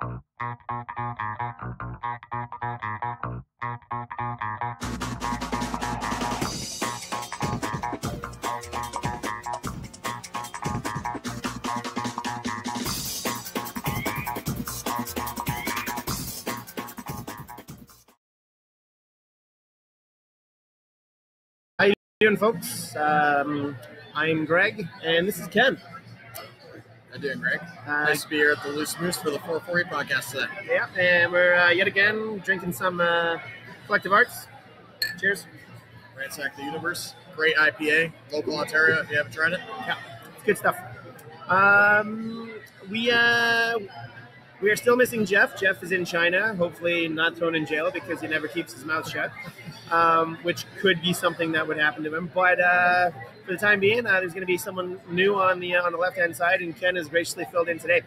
How you doing, folks? I'm Greg, and this is Ken. How you doing, Greg? Nice to be here at the Loose Moose for the 440 podcast today. Yeah, and we're yet again drinking some Collective Arts. Cheers. Ransack the Universe. Great IPA. Local Ontario, if you haven't tried it. Yeah, it's good stuff. We are still missing Jeff. Jeff is in China, hopefully not thrown in jail because he never keeps his mouth shut, which could be something that would happen to him. But for the time being, there's going to be someone new on the left-hand side, and Ken has graciously filled in today.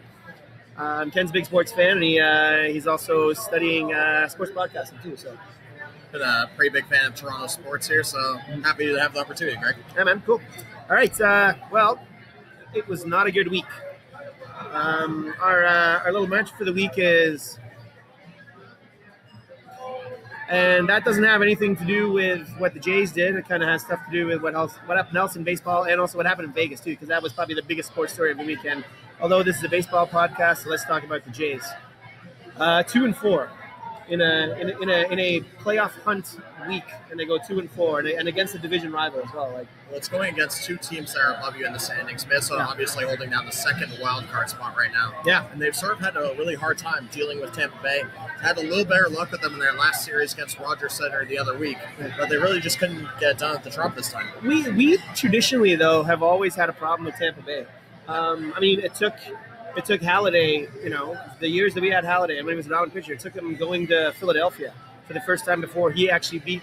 Ken's a big sports fan, and he's also studying sports broadcasting too. So, been a pretty big fan of Toronto sports here, so happy to have the opportunity, Greg. Yeah, man, cool. All right, well, it was not a good week. Our little mantra for the week is, and that doesn't have anything to do with what the Jays did. It kind of has stuff to do with what happened else in baseball, and also what happened in Vegas too, because that was probably the biggest sports story of the weekend. Although this is a baseball podcast, so let's talk about the Jays. 2-4 in a playoff hunt week, and they go 2-4, and against a division rival as well. Well, it's going against two teams that are above you in the standings. Minnesota obviously holding down the second wild card spot right now. Yeah, and they've sort of had a really hard time dealing with Tampa Bay. Had a little better luck with them in their last series against Rogers Center the other week, but they really just couldn't get it done at the Trump this time. We traditionally, though, have always had a problem with Tampa Bay. I mean, it took Halladay, the years that we had Halladay, when he was a round pitcher, it took him going to Philadelphia for the first time before he actually beat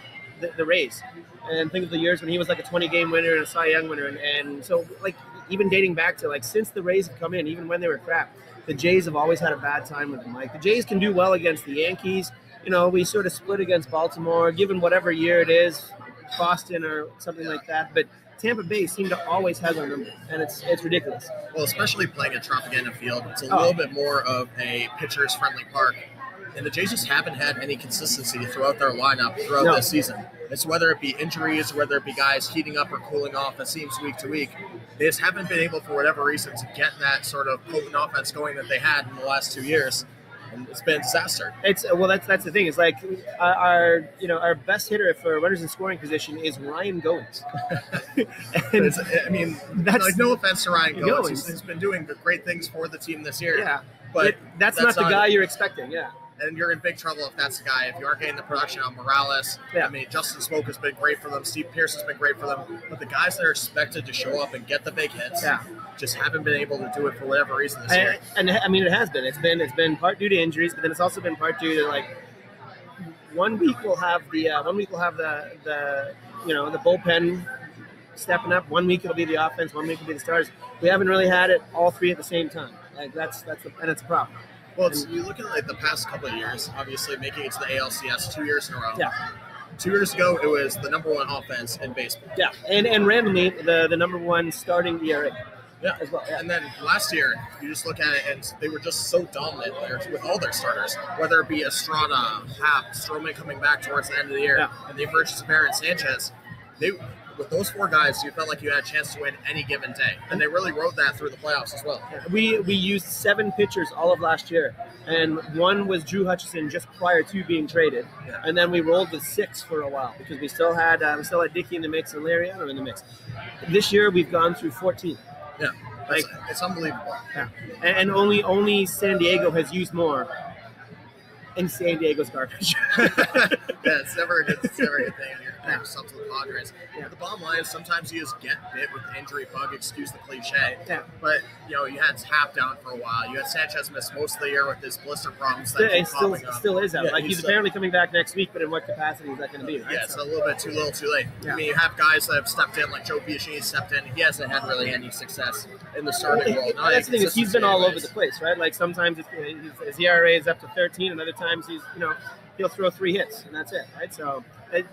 the Rays. And think of the years when he was like a 20-game winner and a Cy Young winner. And so, even dating back to, since the Rays have come in, even when they were crap, the Jays have always had a bad time with them. The Jays can do well against the Yankees. We sort of split against Baltimore, given whatever year it is, Boston or something like that. But Tampa Bay seem to always have their number, and it's ridiculous. Well, especially playing at Tropicana Field, it's a little bit more of a pitcher's friendly park, and the Jays just haven't had any consistency throughout their lineup throughout this season. It's whether it be injuries, whether it be guys heating up or cooling off, it seems week to week. They just haven't been able, for whatever reason, to get that sort of potent offense going that they had in the last 2 years. And it's been a disaster. That's the thing. It's our best hitter for runners in scoring position is Ryan Goins. That's no offense to Ryan Goins. He's been doing great things for the team this year. Yeah, but that's not the guy you're expecting. Yeah. And you're in big trouble if that's the guy. If you aren't getting the production on Morales, Justin Smoke has been great for them. Steve Pearce has been great for them. But the guys that are expected to show up and get the big hits just haven't been able to do it for whatever reason this year. And it has been. It's been part due to injuries, but then it's also been part due to 1 week we'll have the bullpen stepping up. 1 week it'll be the offense. 1 week it'll be the stars. We haven't really had it all three at the same time. That's a problem. Well, you look at the past couple of years, obviously making it to the ALCS 2 years in a row. Yeah. 2 years ago, it was the number one offense in baseball. Yeah, and randomly the number one starting ERA. Yeah, as well. Yeah. And then last year, you just look at it, and they were just so dominant with all their starters, whether it be Estrada, Happ, Stroman coming back towards the end of the year, and the emergence of Aaron Sanchez. With those four guys, you felt like you had a chance to win any given day. And they really rode that through the playoffs as well. We used 7 pitchers all of last year, and one was Drew Hutchison just prior to being traded. Yeah. And then we rolled with 6 for a while because we still had Dickey in the mix and Lariano in the mix. This year we've gone through 14. Yeah, it's unbelievable. Yeah. And only San Diego has used more. And San Diego's garbage. It's never a good thing. You're comparing yourself to the Padres. Yeah. The bottom line is sometimes you just get bit with the injury bug, excuse the cliche. Yeah. But, you had Happ down for a while. You had Sanchez miss most of the year with his blister problems. That still is out. He's apparently coming back next week, but in what capacity is that going to be? Right? Yeah, it's a little bit too little too late. Yeah. You have guys that have stepped in, like Joe Biagini stepped in. He hasn't had really any success in the starting role. That's the thing is he's been all over the place, right? Sometimes his ERA is up to 13, and other times he's, he'll throw 3 hits, and that's it, right? So it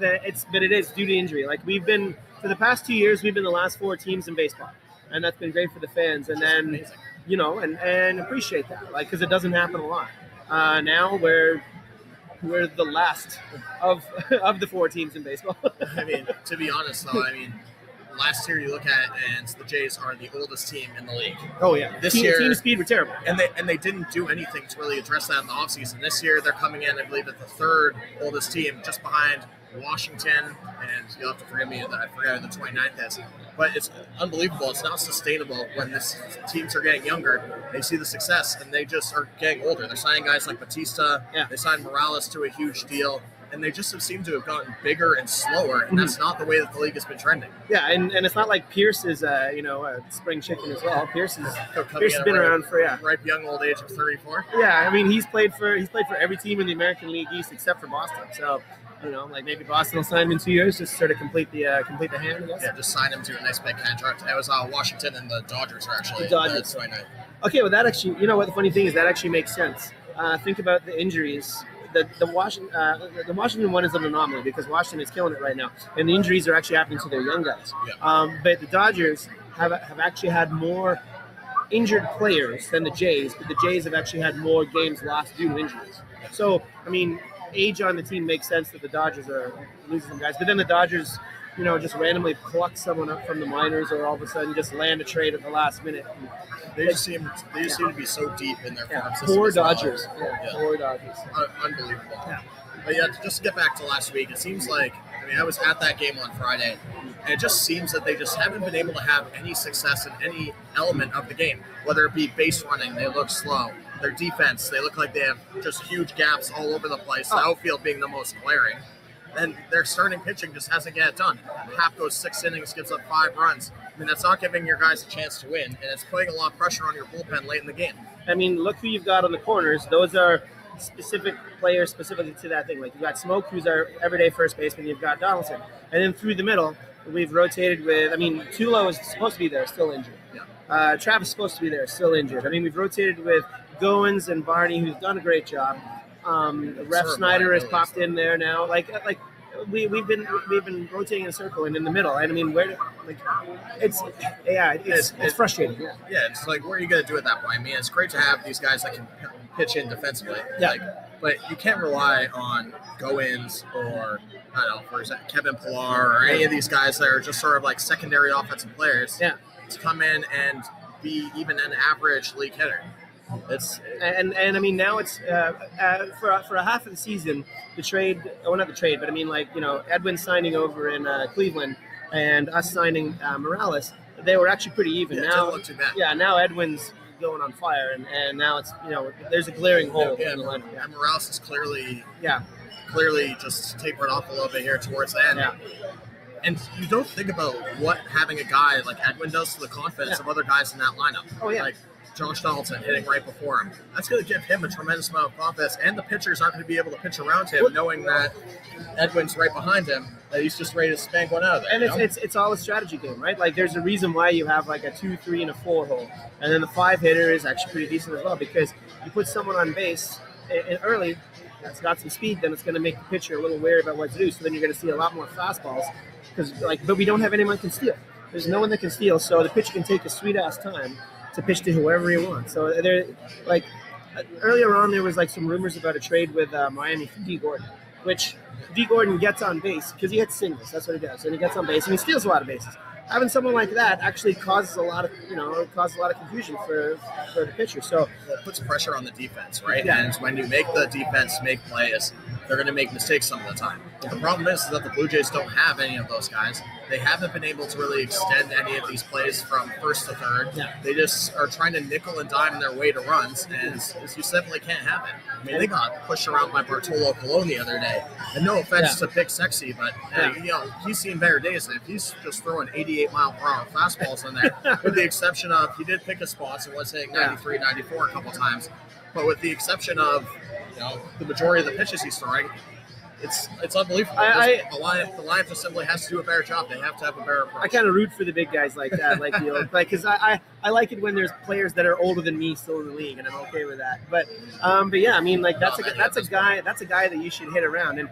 is due to injury. We've been, for the past 2 years, we've been the last 4 teams in baseball, and that's been great for the fans. And then, and appreciate that, because it doesn't happen a lot. Now we're the last of the 4 teams in baseball. I mean, to be honest, though, last year you look at it, and the Jays are the oldest team in the league. Oh yeah, this year team speed were terrible, and they didn't do anything to really address that in the offseason. This year they're coming in, I believe, at the 3rd oldest team, just behind Washington, and you'll have to forgive me that I forgot who the 29th is. But it's unbelievable. It's not sustainable when this teams are getting younger. They see the success, and they just are getting older. They're signing guys like Batista. Yeah. They signed Morales to a huge deal. And they just seem to have gotten bigger and slower, and that's not the way that the league has been trending. Yeah, and it's not like Pierce is a spring chicken as well. Pierce has been around for ripe young old age of 34. Yeah, I mean he's played for every team in the American League East except for Boston. So like maybe Boston will sign him in 2 years just to sort of complete the hand. I guess. Yeah, just sign him to a nice big contract. It was Washington and the Dodgers are actually the Dodgers. Okay, well that actually, what the funny thing is, that actually makes sense. Think about the injuries. The Washington one is an anomaly because Washington is killing it right now, and the injuries are actually happening to their young guys. Yeah. But the Dodgers have actually had more injured players than the Jays, but the Jays have actually had more games lost due to injuries. So, I mean, age on the team makes sense that the Dodgers are losing some guys, but then the Dodgers, just randomly pluck someone up from the minors, or all of a sudden just land a trade at the last minute. They just seem to be so deep in their farm system. Poor Dodgers. Poor Dodgers. Unbelievable. Yeah. But yeah, just to get back to last week, it seems like, I was at that game on Friday, and it just seems that they just haven't been able to have any success in any element of the game, whether it be base running, they look slow. Their defense, they look like they have just huge gaps all over the place, the outfield being the most glaring. And their starting pitching just hasn't get it done. Half goes 6 innings, gives up 5 runs. That's not giving your guys a chance to win, and it's putting a lot of pressure on your bullpen late in the game. Look who you've got on the corners. Those are specific players specifically to that thing. Like you've got Smoke, who's our everyday first baseman. You've got Donaldson. And then through the middle, we've rotated with, Tulo is supposed to be there, still injured. Yeah. Travis is supposed to be there, still injured. We've rotated with Goins and Barney, who's done a great job. Ref Snyder has popped in there now. We've been rotating in a circle and in the middle. It's frustrating. Yeah, it's like, what are you going to do at that point? It's great to have these guys that can pitch in defensively. Yeah. But you can't rely on Goins or, I don't know, for example, Kevin Pillar or any of these guys that are just sort of like secondary offensive players to come in and be even an average league hitter. Now it's for a half of the season, the trade, not the trade, but Edwin signing over in Cleveland and us signing Morales, they were actually pretty even. Yeah, now, it didn't look too bad. Yeah, now Edwin's going on fire, and now it's there's a glaring hole in the lineup. And Morales is clearly just tapered off a little bit here towards the end. Yeah. And you don't think about what having a guy like Edwin does to the confidence of other guys in that lineup. Oh yeah. Like Josh Donaldson hitting right before him. That's going to give him a tremendous amount of confidence, and the pitchers aren't going to be able to pitch around him, knowing that Edwin's right behind him, that he's just ready to spank one out of there. And it's all a strategy game, right? Like there's a reason why you have like a 2, 3, and a 4 hole, and then the 5 hitter is actually pretty decent as well, because you put someone on base early that's got some speed, then it's going to make the pitcher a little wary about what to do. So then you're going to see a lot more fastballs, but we don't have anyone that can steal. There's no one that can steal, so the pitcher can take a sweet ass time to pitch to whoever he wants. So earlier on, there was some rumors about a trade with Miami for D. Gordon, which D. Gordon gets on base because he hits singles. That's what he does, and he gets on base and he steals a lot of bases. Having someone like that actually causes a lot of confusion for the pitcher. So it puts pressure on the defense, right? Yeah. And when you make the defense make plays, they're going to make mistakes some of the time. The problem is that the Blue Jays don't have any of those guys. They haven't been able to really extend any of these plays from first to third. Yeah. They just are trying to nickel and dime their way to runs, and you simply can't have it. They got pushed around by Bartolo Colon the other day. And no offense to Big Sexy, but he's seen better days. If he's just throwing 88-mile-per-hour fastballs in there, with the exception of he did pick his spots and was hitting 93, 94 a couple times. But with the exception of the majority of the pitches he's throwing, it's unbelievable. The line just simply has to do a better job. They have to have a better approach. I kind of root for the big guys like that, because I like it when there's players that are older than me still in the league, and I'm okay with that. But yeah, that's a guy that you should hit around. And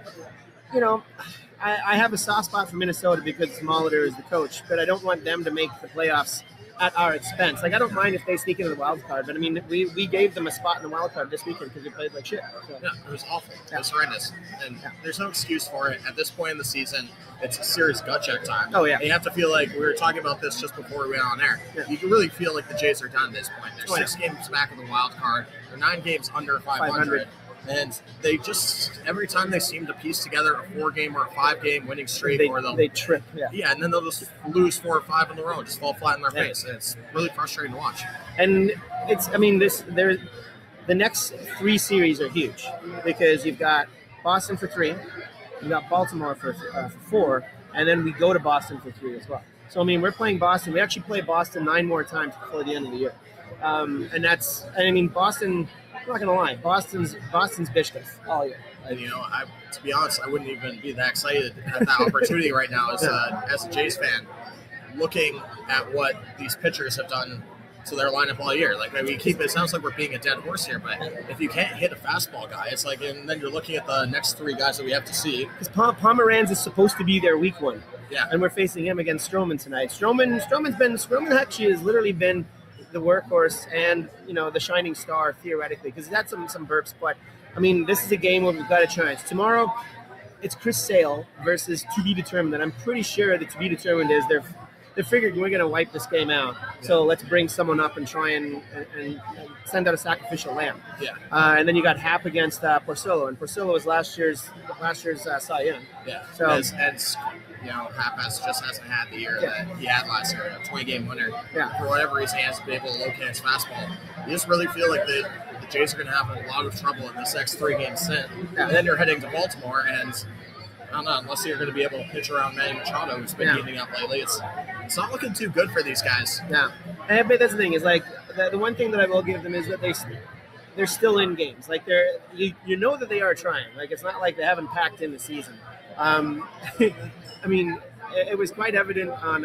I have a soft spot for Minnesota because Molitor is the coach, but I don't want them to make the playoffs at our expense. Like, I don't mind if they sneak into the wild card, but I mean, we gave them a spot in the wild card this weekend because they played like shit. So. Yeah, it was awful. It was horrendous. And there's no excuse for it. At this point in the season, it's a serious gut check time. Oh, yeah. And you have to feel like, we were talking about this just before we went on air. Yeah. You can really feel like the Jays are done at this point. They're 6 games back of the wild card. They're 9 games under 500. And they just, every time they seem to piece together a 4-game or a 5-game winning streak, they trip. Yeah, and then they'll just lose 4 or 5 in a row, just fall flat in their face. And it's really frustrating to watch. And the next 3 series are huge because you've got Boston for 3, you've got Baltimore for 4, and then we go to Boston for 3 as well. So, I mean, we're playing Boston. We actually play Boston 9 more times before the end of the year. Boston, I'm not going to lie, Boston's bitched us all year. And, to be honest, I wouldn't even be that excited at that opportunity right now as a Jays fan, looking at what these pitchers have done to their lineup all year. Like, it sounds like we're being a dead horse here, but if you can't hit a fastball guy, it's like, and then you're looking at the next 3 guys that we have to see. Because Pomeranz is supposed to be their weak one. Yeah. And we're facing him against Stroman tonight. Stroman actually has literally been the workhorse and, the shining star theoretically, because he's had some burps, but I mean, this is a game where we've got a chance. Tomorrow, it's Chris Sale versus to be determined, and I'm pretty sure that to be determined is they're figuring we're going to wipe this game out. Yeah. So let's bring someone up and try and send out a sacrificial lamb. Yeah. And then you got Happ against Porcello, and Porcello was last year's Cy Young. Yeah. So Happ just hasn't had the year that he had last year, a 20-game winner. Yeah. For whatever reason, he hasn't been able to locate his fastball. You just really feel like the Jays are going to have a lot of trouble in this next 3-game stint. Yeah. And then you're heading to Baltimore, and I don't know, unless you're going to be able to pitch around Manny Machado, who's been heating up lately, it's not looking too good for these guys. Yeah. But that's the thing, is like, the one thing that I will give them is that they're still in games. Like, you know that they are trying. Like, it's not like they haven't packed in the season. I mean, it was quite evident on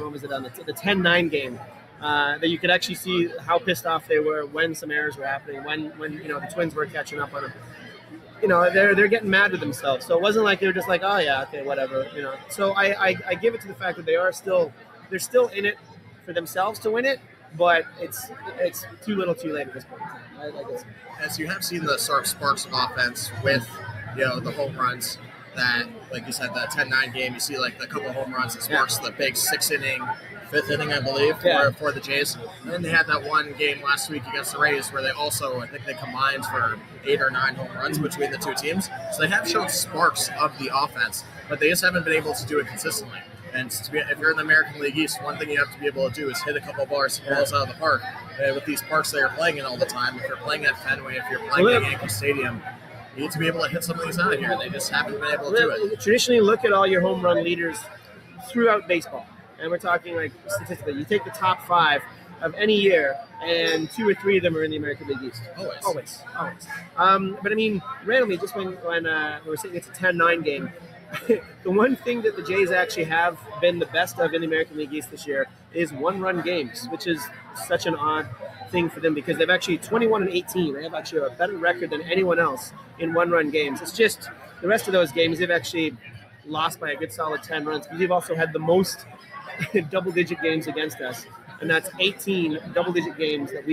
what was it, on the 10-9 game, that you could actually see how pissed off they were when some errors were happening, when the Twins were catching up on them. They're getting mad with themselves. So it wasn't like they were just like, oh yeah, okay, whatever. So I give it to the fact that they're still in it for themselves to win it, but it's too little, too late at this point. I guess. As you have seen the sort of sparks of offense with the home runs. That, like you said, the 10-9 game, you see like the couple of home runs that sparks the big 6-inning, 5th inning, I believe, for the Jays. And then they had that one game last week against the Rays where they also, I think they combined for 8 or 9 home runs between the 2 teams. So they have shown sparks of the offense, but they just haven't been able to do it consistently. And if you're in the American League East, one thing you have to be able to do is hit a couple balls out of the park. And with these parks that you're playing in all the time, if you're playing at Fenway, if you're playing at Yankee Stadium, you need to be able to hit some of these out of here. They just haven't been able to do it. Traditionally, look at all your home run leaders throughout baseball. And we're talking like statistically. You take the top 5 of any year, and 2 or 3 of them are in the American League East. Always. But I mean, randomly, just when we were saying it's a 10-9 game, the one thing that the Jays actually have been the best of in the American League East this year is 1-run games, which is such an odd thing for them because they've actually 21-18. They have actually a better record than anyone else in 1-run games. It's just the rest of those games they've actually lost by a good solid 10 runs because they've also had the most double-digit games against us, and that's 18 double-digit games that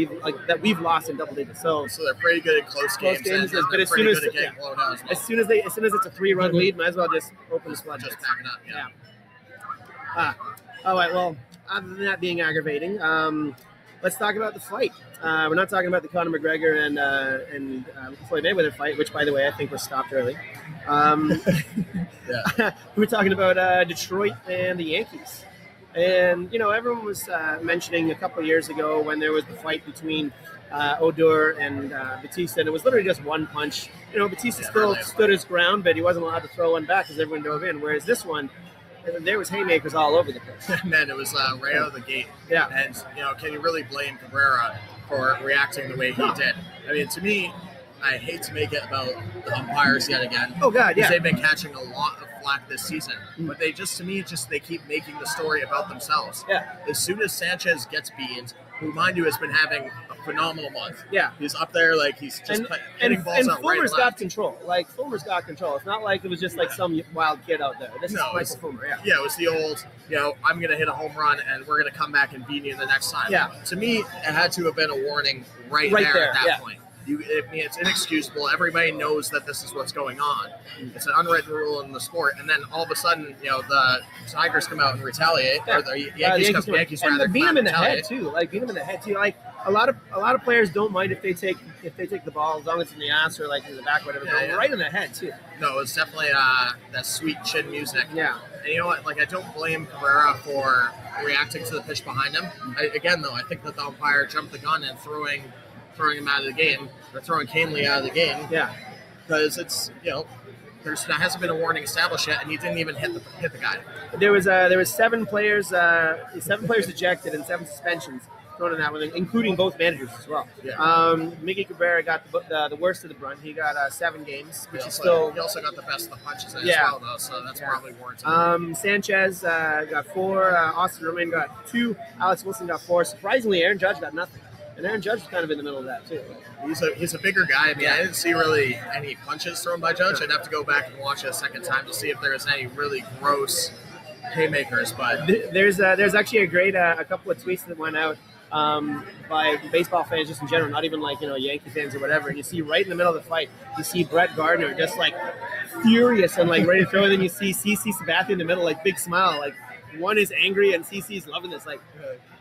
we've lost in double digits. So they're pretty good at close games. But as soon as it's a 3-run lead, might as well just open the floodgates. Just pack it up. Yeah. All right. Well, other than that being aggravating, let's talk about the fight. We're not talking about the Conor McGregor and Floyd Mayweather fight, which, by the way, I think was stopped early. We're talking about Detroit and the Yankees. And, everyone was mentioning a couple of years ago when there was the fight between Odor and Batista, and it was literally just one punch. Batista still stood his ground, but he wasn't allowed to throw one back because everyone dove in, whereas this one, there was haymakers all over the place. Man, it was right out of the gate. Yeah. And, can you really blame Cabrera for reacting the way he did? I mean, to me, I hate to make it about the umpires yet again. Oh, God, yeah. Because they've been catching a lot of flack this season. But they keep making the story about themselves. Yeah. As soon as Sanchez gets beaten, who, mind you, has been having a phenomenal month. Yeah. He's up there, like, he's just hitting balls out right and Fulmer's left. got control. Like, Fulmer's got control. It's not like it was just like some wild kid out there. This is Michael Fulmer, Yeah, it was the old, I'm going to hit a home run and we're going to come back and beat you the next time. Yeah. To me, it had to have been a warning right there at that point. It's inexcusable. Everybody knows that this is what's going on. It's an unwritten rule in the sport. And then all of a sudden, the Tigers come out and retaliate, or the Yankees rather beat him in the head too. Like beat him in the head too. Like a lot of players don't mind if they take the ball as long as it's in the ass or like in the back, or whatever. Right in the head too. No, it's definitely that sweet chin music. Yeah. And you know what? Like, I don't blame Cabrera for reacting to the pitch behind him. I think that the umpire jumped the gun and throwing him out of the game, or throwing Canely out of the game. Yeah. Because it's, there hasn't been a warning established yet, and he didn't even hit the guy. There was 7 players ejected and 7 suspensions thrown in that one, including both managers as well. Yeah. Miggy Cabrera got the worst of the brunt. He got 7 games, which is still. He also got the best of the punches as well, though. So that's probably warranted. Sanchez got 4. Austin Romain got 2. Alex Wilson got 4. Surprisingly, Aaron Judge got nothing. And Aaron Judge is kind of in the middle of that, too. He's a bigger guy. I mean, I didn't see really any punches thrown by Judge. I'd have to go back and watch it a second time to see if there was any really gross haymakers. But there's actually a great a couple of tweets that went out by baseball fans just in general, not even like Yankee fans or whatever. And you see right in the middle of the fight, you see Brett Gardner just like furious and like ready to throw. And then you see CC Sabathia in the middle, like big smile, like one is angry and CC's loving this, like.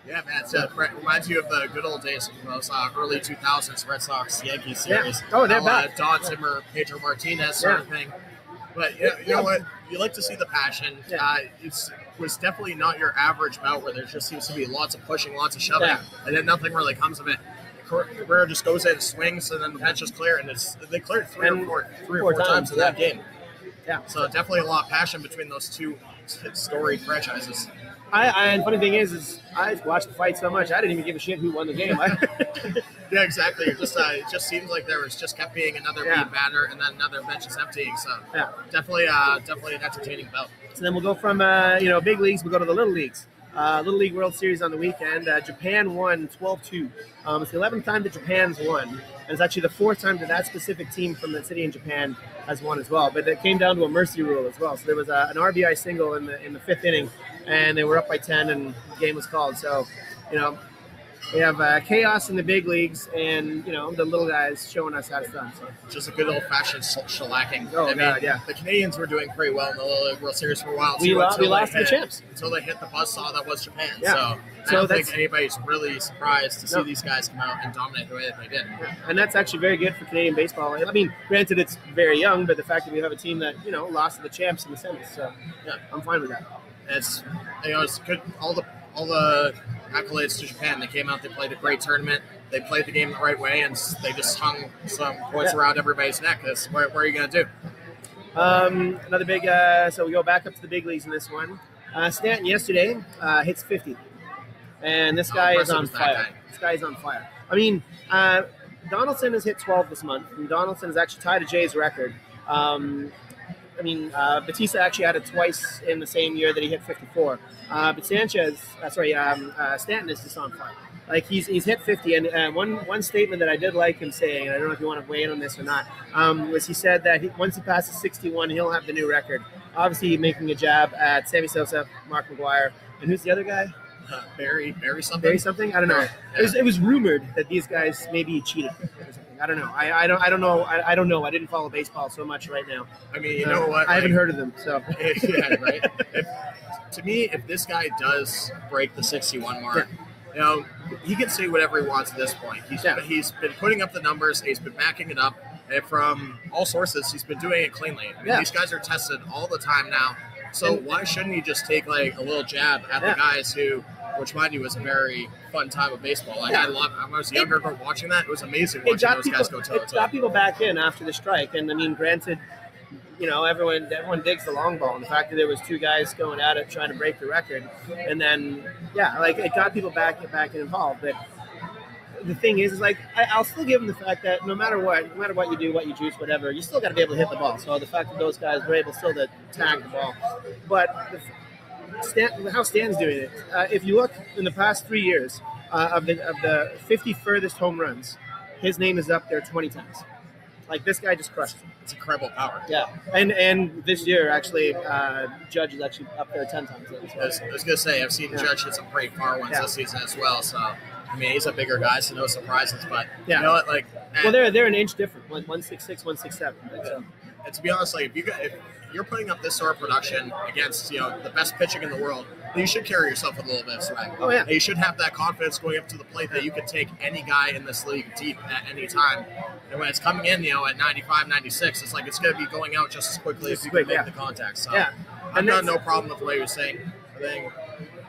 Yeah, man. It reminds you of the good old days of those early 2000s Red Sox-Yankees series. Yeah. Oh, they're back. Don Zimmer, Pedro Martinez sort of thing. But you know what? You like to see the passion. Yeah. It was definitely not your average bout where there just seems to be lots of pushing, lots of shoving, and then nothing really comes of it. Cabrera just goes in and swings, and then the pitch is clear, and they cleared three or four times in that game. Yeah. So definitely a lot of passion between those two storied franchises. And funny thing is I watched the fight so much I didn't even give a shit who won the game. Yeah, exactly. It just seems like there was just kept being another lead batter and then another bench is emptying. So definitely an entertaining bout. So then we'll go from big leagues, we'll go to the little leagues. Little League World Series on the weekend. Japan won 12-2. It's the 11th time that Japan's won. And it's actually the 4th time that specific team from the city in Japan has won as well. But it came down to a mercy rule as well. So there was an RBI single in the 5th inning, and they were up by 10, and the game was called. So, we have chaos in the big leagues, and the little guys showing us how it's done. So just a good old-fashioned shellacking. Yeah. The Canadians were doing pretty well in the Little League World Series for a while. We lost to the champs until they hit the buzzsaw that was Japan. Yeah. So I don't think anybody's really surprised to see these guys come out and dominate the way that they did. Yeah. And that's actually very good for Canadian baseball. I mean, granted, it's very young, but the fact that we have a team that lost to the champs in the semis, so I'm fine with that. It's good. All the accolades to Japan. They came out, they played a great tournament, they played the game the right way, and they just hung some points around everybody's neck. What are you going to do? Another big, so we go back up to the big leagues in this one. Stanton yesterday hits 50, and this guy is on fire. This guy is on fire. I mean, Donaldson has hit 12 this month, and Donaldson has actually tied a Jays record. Batista actually had it twice in the same year that he hit 54. But Stanton is just on fire. Like he's hit 50, and one statement that I did like him saying, and I don't know if you want to weigh in on this or not, was he said that once he passes 61, he'll have the new record. Obviously, making a jab at Sammy Sosa, Mark McGwire, and who's the other guy? Barry something. Barry something. I don't know. Yeah. It was rumored that these guys maybe cheated or something. I don't know. I don't know. I don't know. I didn't follow baseball so much right now. I mean, you know what? I haven't heard of them. So yeah, right. To me, if this guy does break the 61 mark, he can say whatever he wants at this point. He's been putting up the numbers. He's been backing it up, and from all sources, he's been doing it cleanly. I mean, these guys are tested all the time now. So why shouldn't he just take like a little jab at the guys who, which mind you was a very fun time of baseball. Like I was younger watching that. It was amazing watching those guys go toe to toe. It got people back in after the strike, and I mean, granted, everyone digs the long ball, and the fact that there was 2 guys going at it trying to break the record, and then it got people back involved. But the thing is like I'll still give them the fact that no matter what you do, what you juice, whatever, you still got to be able to hit the ball. So the fact that those guys were able still to tag the ball, but how Stan's doing it. If you look in the past 3 years, of the 50 furthest home runs, his name is up there 20 times. Like, this guy just crushed it. It's incredible power. Yeah, and this year actually, Judge is actually up there 10 times. I was gonna say I've seen Judge hit some pretty far ones this season as well. So I mean, he's a bigger guy, so no surprises. But you know what, like, well, they're an inch different, like 166, 167. Right? So. And to be honest, like if you're putting up this sort of production against the best pitching in the world, then you should carry yourself with a little bit of swag. Oh yeah, and you should have that confidence going up to the plate that you can take any guy in this league deep at any time. And when it's coming in, at 95, 96, it's like it's going to be going out just as quickly as you can make the contact. So I've got no problem with the way you're saying.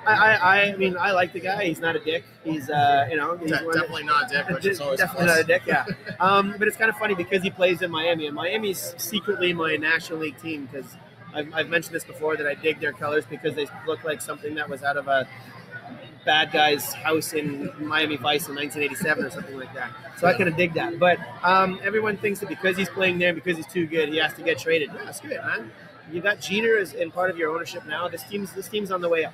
I mean, I like the guy. He's not a dick. He's definitely not a dick, which is always definitely not a dick. Yeah. But it's kind of funny because he plays in Miami, and Miami's secretly my National League team because I've mentioned this before that I dig their colors because they look like something that was out of a bad guy's house in Miami Vice in 1987 or something like that. So I kind of dig that. But everyone thinks that because he's playing there, because he's too good, he has to get traded. Yeah, that's good, man. You got Jeter as in part of your ownership now. This team's on the way up.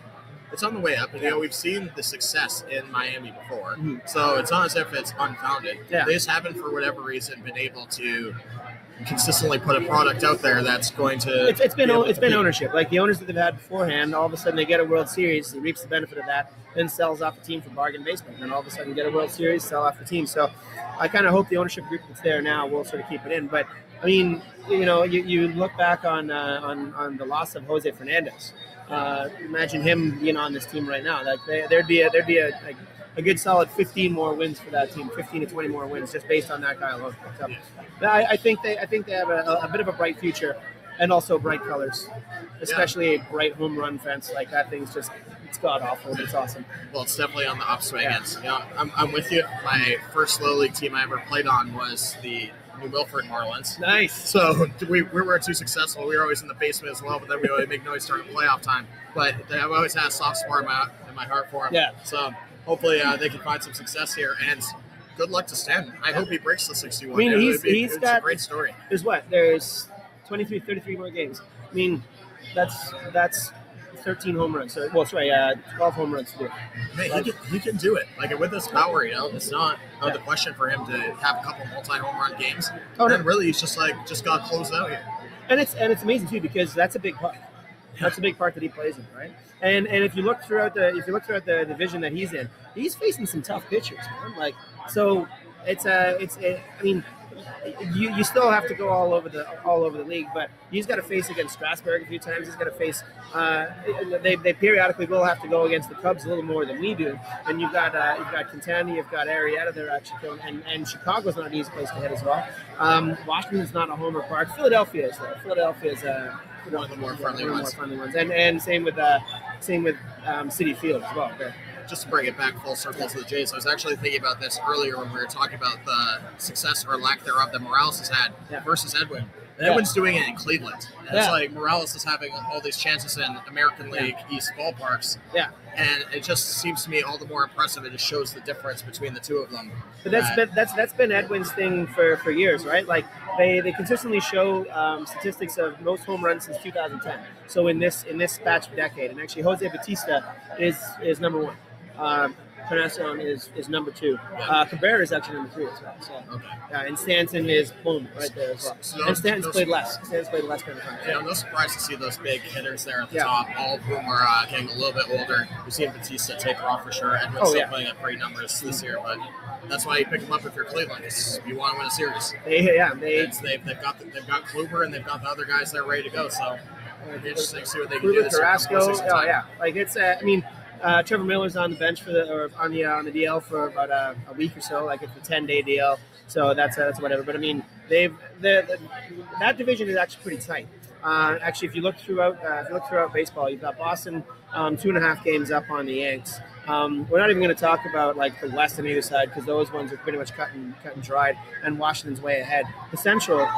It's on the way up, and we've seen the success in Miami before, so it's not as if it's unfounded. Yeah. They just haven't, for whatever reason, been able to consistently put a product out there that's going to. It's been ownership. Like the owners that they've had beforehand, all of a sudden they get a World Series, he reaps the benefit of that, then sells off the team for bargain basement, and all of a sudden get a World Series, sell off the team. So I kind of hope the ownership group that's there now will sort of keep it in. But I mean, you look back on the loss of Jose Fernandez. Imagine him being on this team right now. Like there'd be a good solid 15 more wins for that team, 15 to 20 more wins just based on that guy alone. So, I think they have a bit of a bright future and also bright colors, especially a bright home run fence. Like that thing's just it's god awful. But it's awesome. Well, it's definitely on the upswing. Yeah. I'm with you. My first little league team I ever played on was the New Milford Marlins. Nice. So we weren't too successul. We were always in the basement as well, but then we always make noise during playoff time. But I've always had a soft spot in my heart for him. Yeah. So hopefully they can find some success here. And good luck to Stanton. I hope he breaks the 61. I mean, it's a great story. There's 33 more games. I mean, that's 13 home runs. So, 12 home runs to do. Man, he can do it. Like with this power, it's not out of the question for him to have a couple multi-home run games. And really, he's just got to close out here. And it's amazing too because that's a big part. That's a big part that he plays in, right? And if you look throughout the division that he's in, he's facing some tough pitchers, man. Like so, I mean. You still have to go all over the league, but he's got to face against Strasburg a few times. He's got to face. They periodically will have to go against the Cubs a little more than we do. And you've got Quintana, you've got Arrieta there actually, and Chicago's not an easy place to hit as well. Washington's not a homer park. Philadelphia is though. Philadelphia is one of the more friendly ones. And same with Citi Field as well. Okay. Just to bring it back full circle to the Jays, I was actually thinking about this earlier when we were talking about the success or lack thereof that Morales has had versus Edwin. And Edwin's doing it in Cleveland. And it's like Morales is having all these chances in American League East ballparks. Yeah. And it just seems to me all the more impressive. It just shows the difference between the two of them. But that's been Edwin's thing for years, right? Like they consistently show statistics of most home runs since 2010. So in this batch of decade, and actually Jose Bautista is number one. Encarnacion is number 2. Cabrera is actually number 3 as well. So, and Stanton is boom right there as well. So and Stanton's played less. Stanton's played less kind of time. Yeah, I'm no surprise to see those big hitters there at the top, all of whom are getting a little bit older. We've seen Batista take off for sure. Edwin's still playing at great numbers this year, but that's why you pick them up if you're Cleveland. Because you want to win a series. They've got Kluber and they've got the other guys there ready to go. So it'll be interesting to see what they can do. Carrasco, like it's I mean. Trevor Miller's on the bench on the DL for about a week or so, like it's a 10-day DL. So that's whatever. But I mean, that division is actually pretty tight. Actually, if you look throughout baseball, you've got Boston 2.5 games up on the Yanks. We're not even going to talk about like the West on either side because those ones are pretty much cut and dried, and Washington's way ahead. The Central,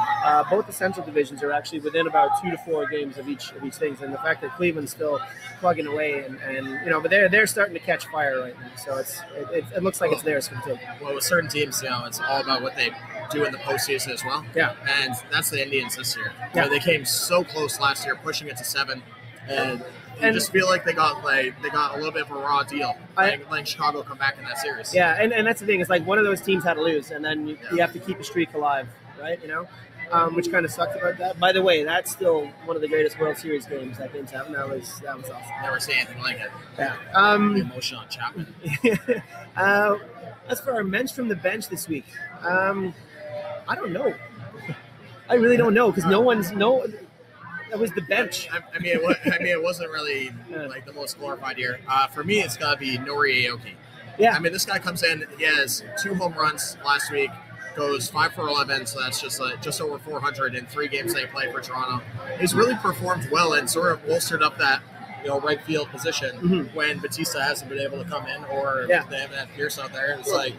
both the Central divisions are actually within about 2 to 4 games of each thing, and the fact that Cleveland's still plugging away, and but they're starting to catch fire right now. So it looks like it's theirs to take. Well, with certain teams, it's all about what they do in the postseason as well. Yeah, and that's the Indians this year. They came so close last year, pushing it to 7. And You just feel like they got a little bit of a raw deal. Letting Chicago come back in that series. Yeah, and that's the thing. It's like one of those teams had to lose, and then you have to keep a streak alive, right? You know, which kind of sucked about that. By the way, that's still one of the greatest World Series games that game's happened. That was awesome. Never seen anything like it. Yeah. The emotion on Chapman. As for our men's from the bench this week, I don't know. I really don't know because that was the bench. I mean, it wasn't really like the most glorified year. For me, it's got to be Nori Aoki. Yeah. I mean, this guy comes in. He has 2 home runs last week. Goes 5 for 11, so that's just over 400 in 3 games they played for Toronto. He's really performed well and sort of bolstered up that right field position when Batista hasn't been able to come in, or they haven't had Pierce out there. It's like.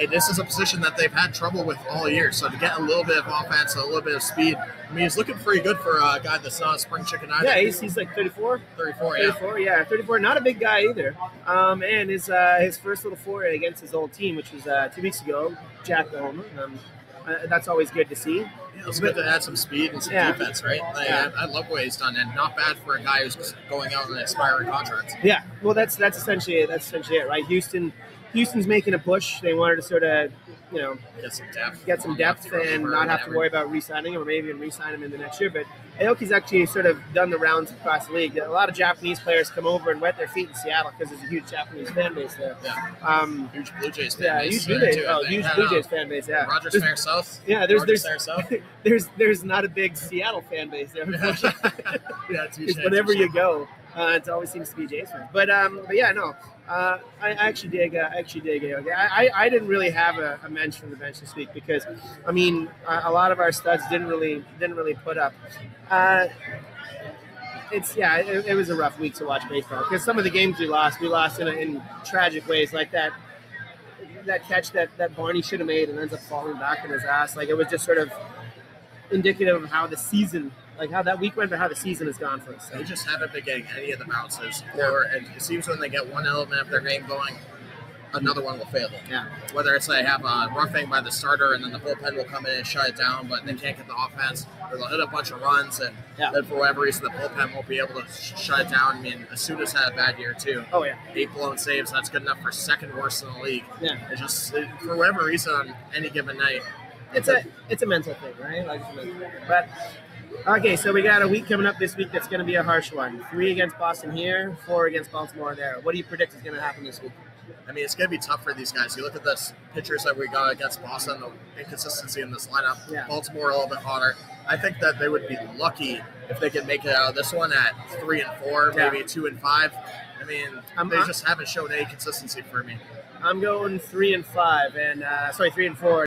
This is a position that they've had trouble with all year. So to get a little bit of offense, a little bit of speed, I mean, he's looking pretty good for a guy that's not a spring chicken either. Yeah, he's like 34. 34, yeah. 34, yeah. 34, not a big guy either. And his first little foray against his old team, which was 2 weeks ago, jacked the homer. That's always good to see. Yeah, it's good to add some speed and some defense, right? I love what he's done, and not bad for a guy who's going out on an expiring contract. Yeah, well, that's essentially it. That's essentially it, right? Houston's making a push. They wanted to sort of, get some depth and not have to worry about re-signing him, or maybe even re-sign him in the next year. But Aoki's actually sort of done the rounds across the league. A lot of Japanese players come over and wet their feet in Seattle because there's a huge Japanese fan base there. Yeah. Huge Blue Jays fan base. Huge Blue Jays fan base. Yeah. Rogers Fair South. Yeah, there's not a big Seattle fan base there. Whenever you go, it always seems to be Jays fans. But yeah, no. I actually dig Aoki. I didn't really have a mention from the bench this week because, I mean, a lot of our studs didn't really put up. It was a rough week to watch baseball because some of the games we lost in tragic ways, like that catch that Barney should have made and ends up falling back on his ass. Like, it was just sort of indicative of how the season. Like how that week went, but how the season has gone for us. They just haven't been getting any of the bounces. And it seems when they get one element of their game going, another one will fail them. Yeah. Whether it's they have a roughing by the starter and then the bullpen will come in and shut it down, but they can't get the offense, or they'll hit a bunch of runs, and then for whatever reason the bullpen won't be able to shut it down. I mean, Asuda's had a bad year too. Oh yeah. 8 blown saves. That's good enough for second worst in the league. Yeah. It's just for whatever reason on any given night. It's a mental thing, right? Like, but. Okay, so we got a week coming up this week that's going to be a harsh one. 3 against Boston here, 4 against Baltimore there. What do you predict is going to happen this week? I mean, it's going to be tough for these guys. You look at the pitchers that we got against Boston, the inconsistency in this lineup. Yeah. Baltimore a little bit hotter. I think that they would be lucky if they could make it out of this one at 3-4, maybe 2-5. I mean, they just haven't shown any consistency for me. I'm going 3-5, and 3-4.